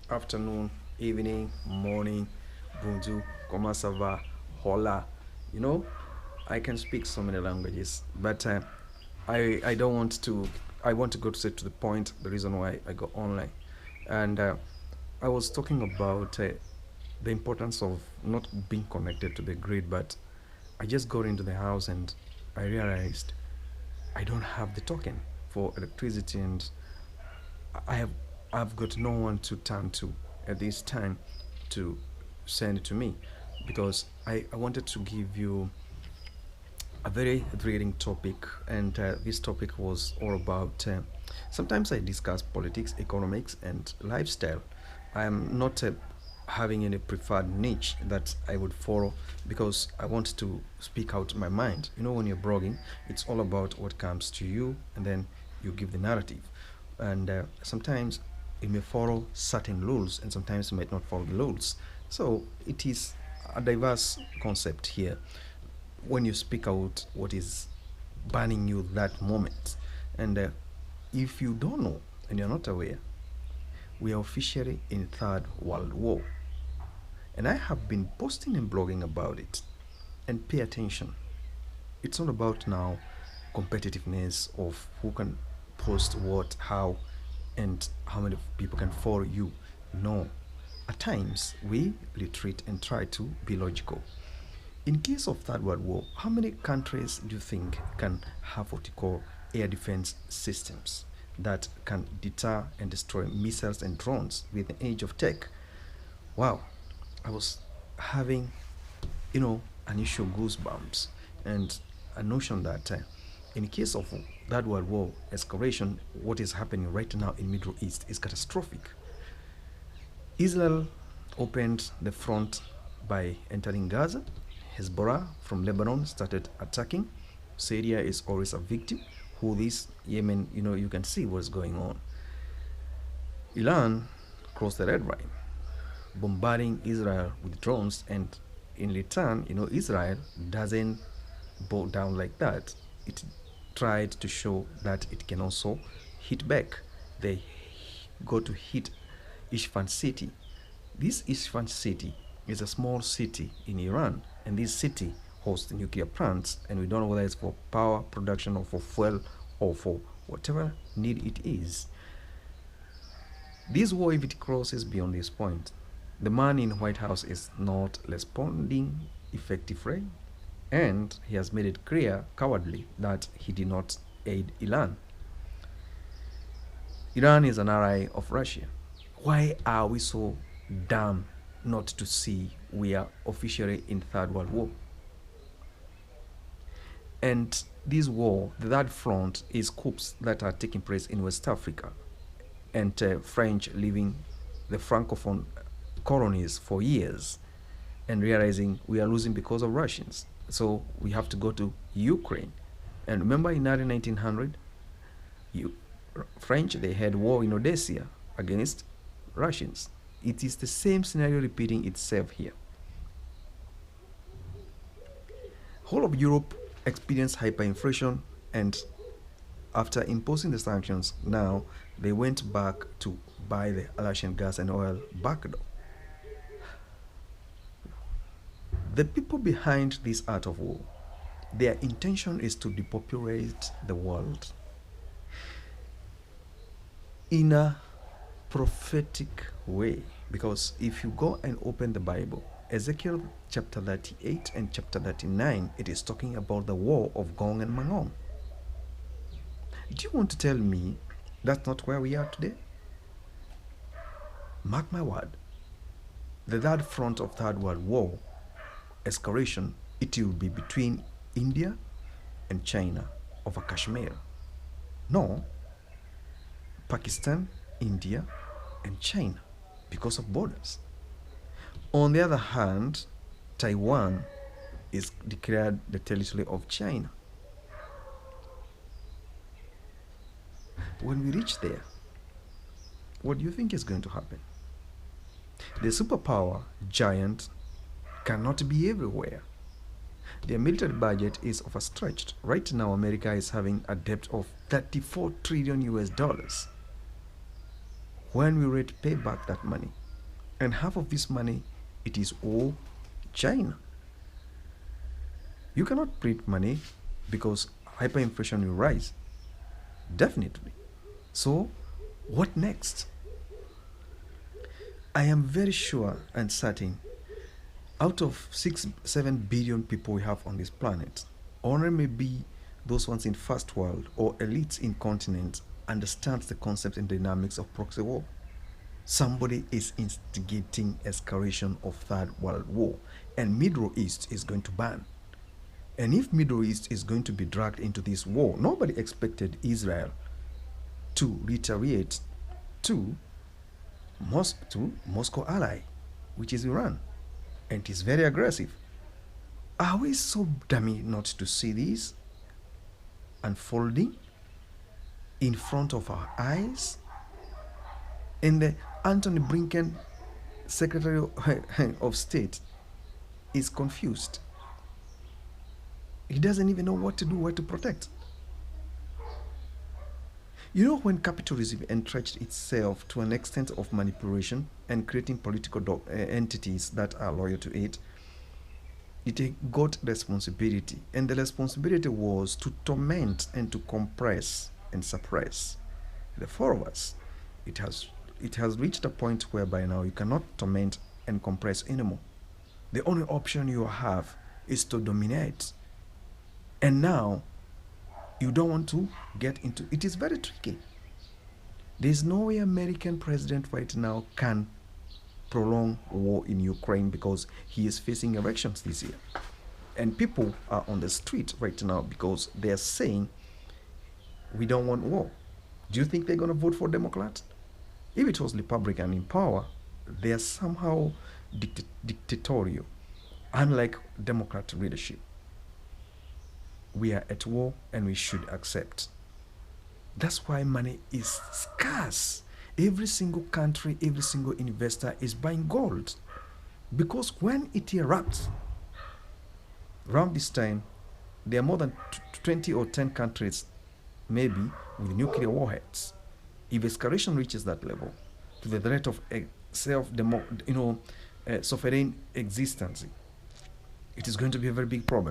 afternoon, evening, morning, bonjour, comment ça va, hola. You know, I can speak so many languages, but I don't want to. I want to go straight to the point. The reason why I go online, and I was talking about the importance of not being connected to the grid, but I just got into the house and I realized I don't have the token for electricity, and I have I've got no one to turn to at this time to send it to me because I wanted to give you a very thrilling topic, and this topic was all about. Sometimes I discuss politics, economics, and lifestyle. I am not having any preferred niche that I would follow because I want to speak out my mind. You know, when you're blogging, it's all about what comes to you, and then you give the narrative. And sometimes you may follow certain rules, and sometimes you might not follow the rules. So it is a diverse concept here when you speak out what is burning you that moment. And if you don't know and you're not aware, we are officially in Third World War. And I have been posting and blogging about it. And pay attention. It's not about now competitiveness of who can post what, how, and how many people can follow you. No. At times, we retreat and try to be logical. In case of Third World War, how many countries do you think can have what you call air defense systems that can deter and destroy missiles and drones with the age of tech? Wow, I was having, initial goosebumps and a notion that in case of Third World War escalation, what is happening right now in Middle East is catastrophic. Israel opened the front by entering Gaza. Hezbollah from Lebanon started attacking. Syria is always a victim. Who this Yemen, you can see what's going on. Iran crossed the Red Line, bombarding Israel with drones, and in return, Israel doesn't bow down like that. It tried to show that it can also hit back. They go to hit Isfahan city. This Isfahan city is a small city in Iran, and this city hosts nuclear plants, and we don't know whether it's for power production or for fuel or for whatever need it is. This war, if it crosses beyond this point, the man in White House is not responding effectively, and he has made it clear, cowardly, that he did not aid Iran. Iran is an ally of Russia. Why are we so dumb not to see we are officially in Third World War? And this war, the third front, is coups that are taking place in West Africa, and French leaving the Francophone colonies for years and realizing we are losing because of Russians. So we have to go to Ukraine. And remember in early 1900, you, French, they had war in Odessa against Russians. It is the same scenario repeating itself here. Whole of Europe experienced hyperinflation, and after imposing the sanctions, now they went back to buy the Russian gas and oil backdoor. The people behind this art of war, their intention is to depopulate the world in a prophetic way. Because if you go and open the Bible, Ezekiel chapter 38 and chapter 39, it is talking about the war of Gog and Magog. Do you want to tell me that's not where we are today? Mark my word, the third front of Third World War escalation, it will be between India and China over Kashmir. No, Pakistan, India, and China because of borders. On the other hand, Taiwan is declared the territory of China. When we reach there, what do you think is going to happen? The superpower giant cannot be everywhere. Their military budget is overstretched. Right now, America is having a debt of 34 trillion US dollars. when we ready to pay back that money. And half of this money, it is all China. You cannot print money because hyperinflation will rise. Definitely. So, what next? I am very sure and certain out of 7 billion people we have on this planet, only maybe those ones in first world or elites in continents understands the concept and dynamics of proxy war. Somebody is instigating escalation of third world war, and Middle East is going to burn. And if Middle East is going to be dragged into this war, nobody expected Israel to retaliate to Moscow ally, which is Iran, and it is very aggressive. Are we so dummy not to see this unfolding in front of our eyes? And the Anthony Blinken, Secretary of State, is confused. He doesn't even know what to do, what to protect. You know, when capitalism entrenched itself to an extent of manipulation and creating political entities that are loyal to it, it got responsibility. And the responsibility was to torment and to compress and suppress the followers. It has reached a point whereby now you cannot torment and compress anymore. The only option you have is to dominate. And now you don't want to get into it. Is very tricky. There's no way American president right now can prolong war in Ukraine because he is facing elections this year. And people are on the street right now because they're saying we don't want war. Do you think they're going to vote for Democrats? If it was Republican in power, they are somehow dictatorial, unlike Democrat leadership. We are at war and we should accept. That's why money is scarce. Every single country, every single investor is buying gold. Because when it erupts, around this time, there are more than 20 or 10 countries, maybe, with nuclear warheads. If escalation reaches that level, to the threat of sovereign existence, it is going to be a very big problem.